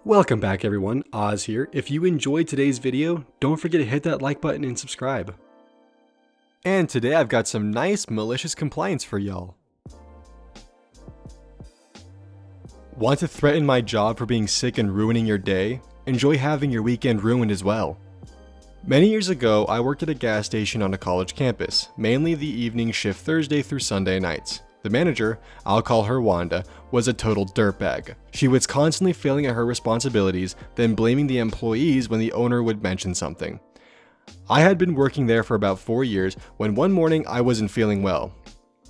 Welcome back everyone, Oz here. If you enjoyed today's video, don't forget to hit that like button and subscribe. And today I've got some nice malicious compliance for y'all. Want to threaten my job for being sick and ruining your day? Enjoy having your weekend ruined as well. Many years ago, I worked at a gas station on a college campus, mainly the evening shift Thursday through Sunday nights. The manager, I'll call her Wanda, was a total dirtbag. She was constantly failing at her responsibilities, then blaming the employees when the owner would mention something. I had been working there for about 4 years when one morning I wasn't feeling well.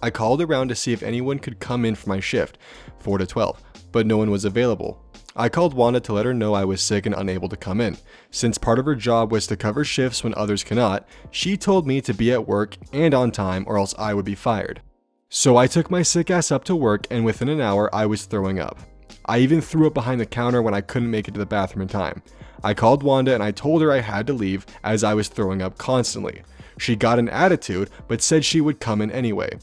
I called around to see if anyone could come in for my shift, 4 to 12, but no one was available. I called Wanda to let her know I was sick and unable to come in. Since part of her job was to cover shifts when others cannot, she told me to be at work and on time or else I would be fired. So I took my sick ass up to work and within an hour I was throwing up. I even threw up behind the counter when I couldn't make it to the bathroom in time. I called Wanda and I told her I had to leave as I was throwing up constantly. She got an attitude but said she would come in anyway.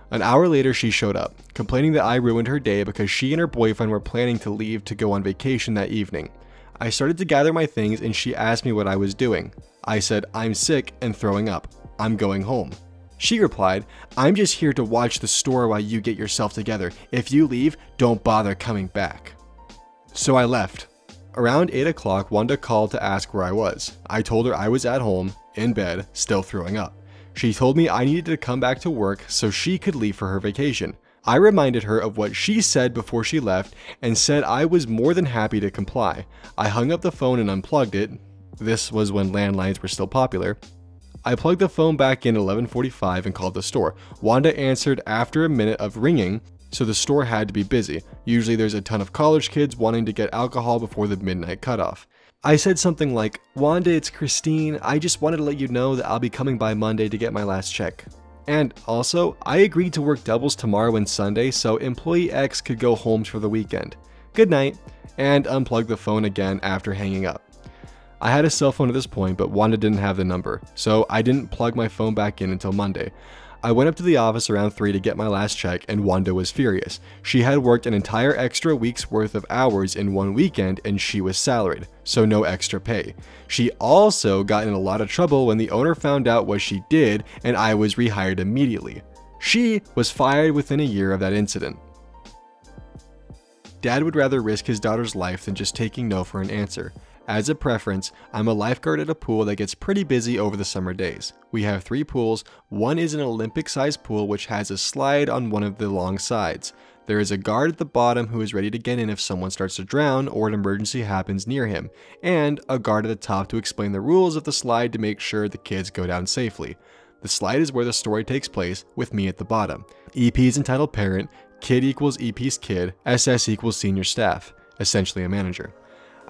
An hour later she showed up, complaining that I ruined her day because she and her boyfriend were planning to leave to go on vacation that evening. I started to gather my things and she asked me what I was doing. I said, I'm sick and throwing up. I'm going home. She replied, I'm just here to watch the store while you get yourself together. If you leave, don't bother coming back. So I left. Around 8 o'clock, Wanda called to ask where I was. I told her I was at home, in bed, still throwing up. She told me I needed to come back to work so she could leave for her vacation. I reminded her of what she said before she left and said I was more than happy to comply. I hung up the phone and unplugged it. This was when landlines were still popular. I plugged the phone back in at 11:45 and called the store. Wanda answered after a minute of ringing, so the store had to be busy. Usually there's a ton of college kids wanting to get alcohol before the midnight cutoff. I said something like, Wanda, it's Christine. I just wanted to let you know that I'll be coming by Monday to get my last check. And also, I agreed to work doubles tomorrow and Sunday so employee X could go home for the weekend. Good night, and unplugged the phone again after hanging up. I had a cell phone at this point, but Wanda didn't have the number, so I didn't plug my phone back in until Monday. I went up to the office around 3 to get my last check and Wanda was furious. She had worked an entire extra week's worth of hours in one weekend and she was salaried, so no extra pay. She also got in a lot of trouble when the owner found out what she did and I was rehired immediately. She was fired within a year of that incident. Dad would rather risk his daughter's life than just taking no for an answer. As a preference, I'm a lifeguard at a pool that gets pretty busy over the summer days. We have 3 pools. One is an Olympic-sized pool which has a slide on one of the long sides. There is a guard at the bottom who is ready to get in if someone starts to drown or an emergency happens near him, and a guard at the top to explain the rules of the slide to make sure the kids go down safely. The slide is where the story takes place, with me at the bottom. EP is entitled parent, kid equals EP's kid, SS equals senior staff, essentially a manager.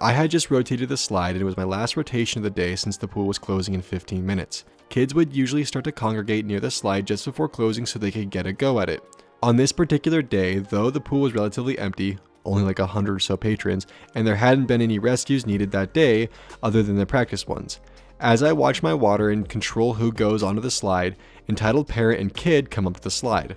I had just rotated the slide and it was my last rotation of the day since the pool was closing in 15 minutes. Kids would usually start to congregate near the slide just before closing so they could get a go at it. On this particular day, though the pool was relatively empty, only like 100 or so patrons, and there hadn't been any rescues needed that day other than the practice ones. As I watch my water and control who goes onto the slide, entitled parent and kid come up to the slide.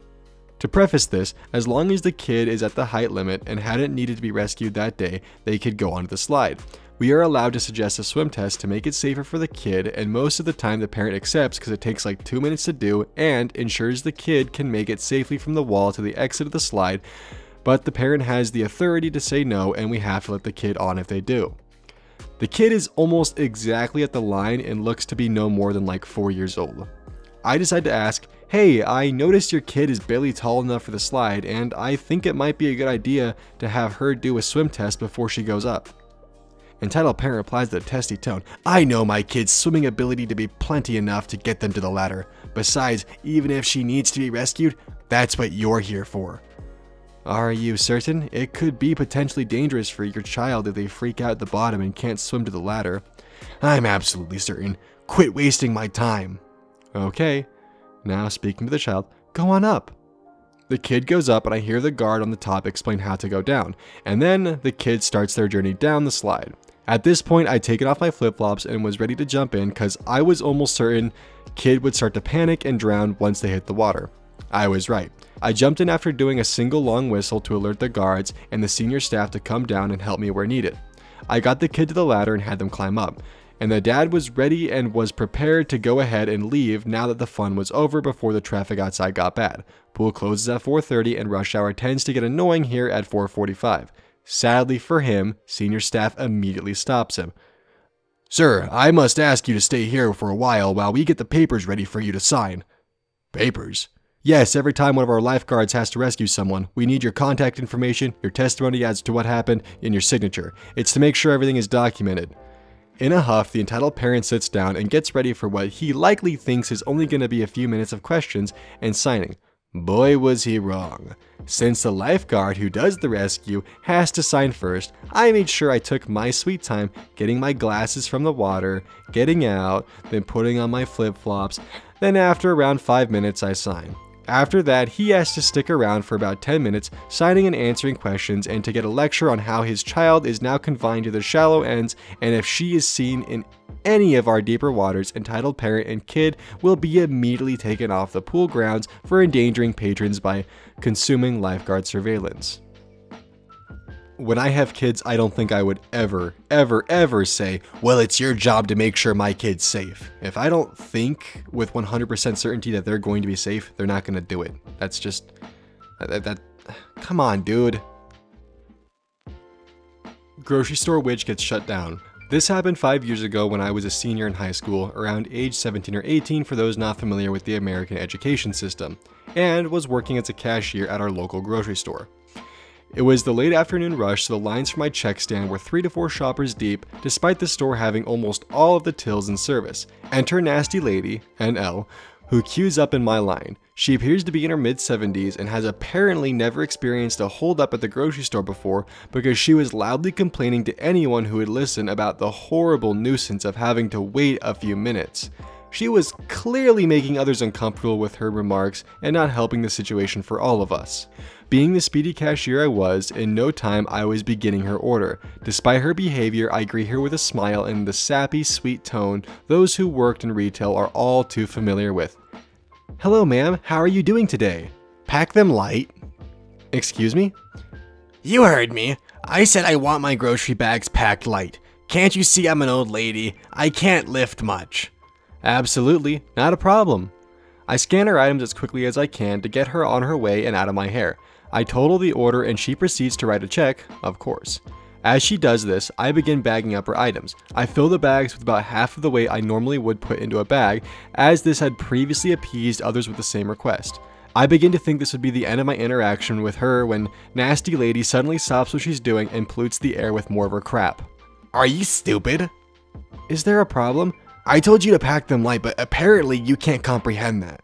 To preface this, as long as the kid is at the height limit and hadn't needed to be rescued that day, they could go onto the slide. We are allowed to suggest a swim test to make it safer for the kid, and most of the time the parent accepts because it takes like 2 minutes to do and ensures the kid can make it safely from the wall to the exit of the slide, but the parent has the authority to say no and we have to let the kid on if they do. The kid is almost exactly at the line and looks to be no more than like 4 years old. I decide to ask, hey, I noticed your kid is barely tall enough for the slide and I think it might be a good idea to have her do a swim test before she goes up. Entitled parent replies with a testy tone, I know my kid's swimming ability to be plenty enough to get them to the ladder. Besides, even if she needs to be rescued, that's what you're here for. Are you certain? It could be potentially dangerous for your child if they freak out at the bottom and can't swim to the ladder. I'm absolutely certain. Quit wasting my time. Okay, now speaking to the child, go on up. The kid goes up and I hear the guard on the top explain how to go down, and then the kid starts their journey down the slide. At this point, I'd taken off my flip-flops and was ready to jump in because I was almost certain kid would start to panic and drown once they hit the water. I was right. I jumped in after doing a single long whistle to alert the guards and the senior staff to come down and help me where needed. I got the kid to the ladder and had them climb up, and the dad was ready and was prepared to go ahead and leave now that the fun was over before the traffic outside got bad. Pool closes at 4:30 and rush hour tends to get annoying here at 4:45. Sadly for him, senior staff immediately stops him. "Sir, I must ask you to stay here for a while we get the papers ready for you to sign." "Papers?" "Yes, every time one of our lifeguards has to rescue someone, we need your contact information, your testimony as to what happened, and your signature. It's to make sure everything is documented." In a huff, the entitled parent sits down and gets ready for what he likely thinks is only going to be a few minutes of questions and signing. Boy, was he wrong. Since the lifeguard who does the rescue has to sign first, I made sure I took my sweet time getting my glasses from the water, getting out, then putting on my flip-flops. Then after around 5 minutes, I sign. After that, he has to stick around for about 10 minutes, signing and answering questions, and to get a lecture on how his child is now confined to the shallow ends, and if she is seen in any of our deeper waters, entitled parent and kid will be immediately taken off the pool grounds for endangering patrons by consuming lifeguard surveillance. When I have kids, I don't think I would ever say, "Well, it's your job to make sure my kid's safe." If I don't think with 100% certainty that they're going to be safe, they're not going to do it. That's just, come on, dude. Grocery store witch gets shut down. This happened 5 years ago when I was a senior in high school, around age 17 or 18 for those not familiar with the American education system, and was working as a cashier at our local grocery store. It was the late afternoon rush, so the lines for my check stand were 3 to 4 shoppers deep, despite the store having almost all of the tills in service. Enter nasty lady, NL, who queues up in my line. She appears to be in her mid-70s and has apparently never experienced a hold-up at the grocery store before because she was loudly complaining to anyone who would listen about the horrible nuisance of having to wait a few minutes. She was clearly making others uncomfortable with her remarks and not helping the situation for all of us. Being the speedy cashier I was, in no time I was beginning her order. Despite her behavior, I greet her with a smile and the sappy, sweet tone those who worked in retail are all too familiar with. "Hello ma'am, how are you doing today?" "Pack them light." "Excuse me?" "You heard me. I said I want my grocery bags packed light. Can't you see I'm an old lady? I can't lift much." "Absolutely, not a problem." I scan her items as quickly as I can to get her on her way and out of my hair. I total the order and she proceeds to write a check, of course. As she does this, I begin bagging up her items. I fill the bags with about half of the weight I normally would put into a bag, as this had previously appeased others with the same request. I begin to think this would be the end of my interaction with her when nasty lady suddenly stops what she's doing and pollutes the air with more of her crap. "Are you stupid? Is there a problem? I told you to pack them light, but apparently you can't comprehend that."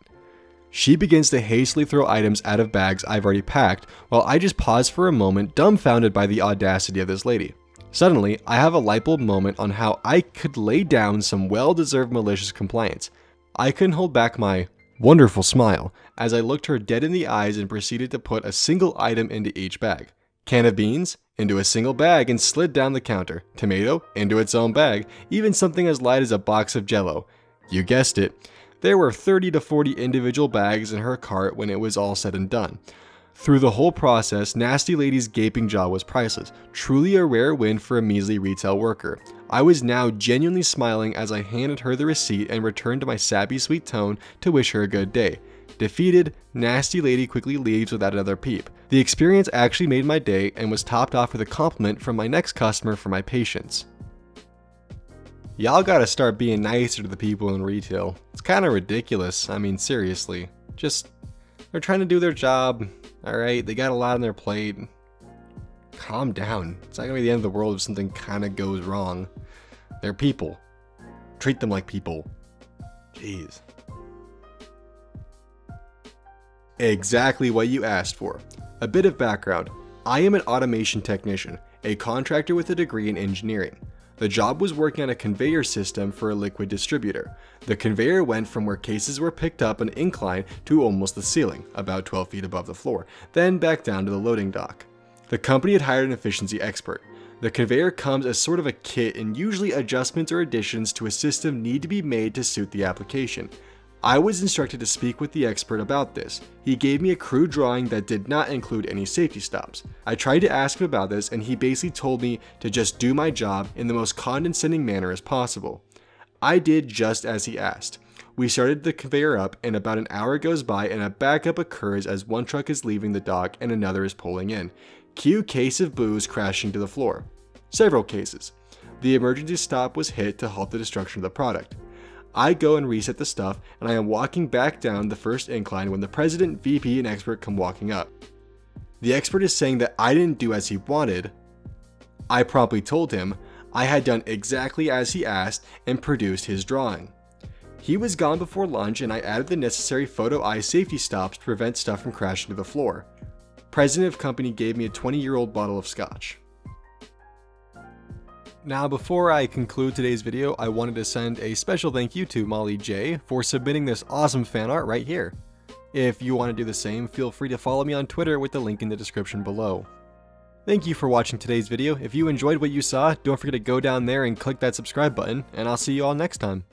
She begins to hastily throw items out of bags I've already packed, while I just pause for a moment, dumbfounded by the audacity of this lady. Suddenly, I have a light bulb moment on how I could lay down some well-deserved malicious compliance. I couldn't hold back my wonderful smile as I looked her dead in the eyes and proceeded to put a single item into each bag. Can of beans into a single bag and slid down the counter. Tomato into its own bag. Even something as light as a box of Jell-O. You guessed it. There were 30 to 40 individual bags in her cart when it was all said and done. Through the whole process, nasty lady's gaping jaw was priceless. Truly a rare win for a measly retail worker. I was now genuinely smiling as I handed her the receipt and returned to my sappy sweet tone to wish her a good day. Defeated, nasty lady quickly leaves without another peep. The experience actually made my day and was topped off with a compliment from my next customer for my patience. Y'all gotta start being nicer to the people in retail. It's kinda ridiculous. I mean, seriously. They're trying to do their job. Alright, they got a lot on their plate. Calm down. It's not gonna be the end of the world if something kinda goes wrong. They're people. Treat them like people. Jeez. Exactly what you asked for. A bit of background. I am an automation technician, a contractor with a degree in engineering. The job was working on a conveyor system for a liquid distributor. The conveyor went from where cases were picked up an incline to almost the ceiling, about 12 feet above the floor, then back down to the loading dock. The company had hired an efficiency expert. The conveyor comes as sort of a kit and usually adjustments or additions to a system need to be made to suit the application. I was instructed to speak with the expert about this. He gave me a crude drawing that did not include any safety stops. I tried to ask him about this and he basically told me to just do my job in the most condescending manner as possible. I did just as he asked. We started the conveyor up and about an hour goes by and a backup occurs as one truck is leaving the dock and another is pulling in. Cue case of booze crashing to the floor. Several cases. The emergency stop was hit to halt the destruction of the product. I go and reset the stuff and I am walking back down the first incline when the president, VP, and expert come walking up. The expert is saying that I didn't do as he wanted. I promptly told him I had done exactly as he asked and produced his drawing. He was gone before lunch and I added the necessary photo eye safety stops to prevent stuff from crashing to the floor. President of company gave me a 20-year-old bottle of scotch. Now, before I conclude today's video, I wanted to send a special thank you to Molly J for submitting this awesome fan art right here. If you want to do the same, feel free to follow me on Twitter with the link in the description below. Thank you for watching today's video. If you enjoyed what you saw, don't forget to go down there and click that subscribe button, and I'll see you all next time.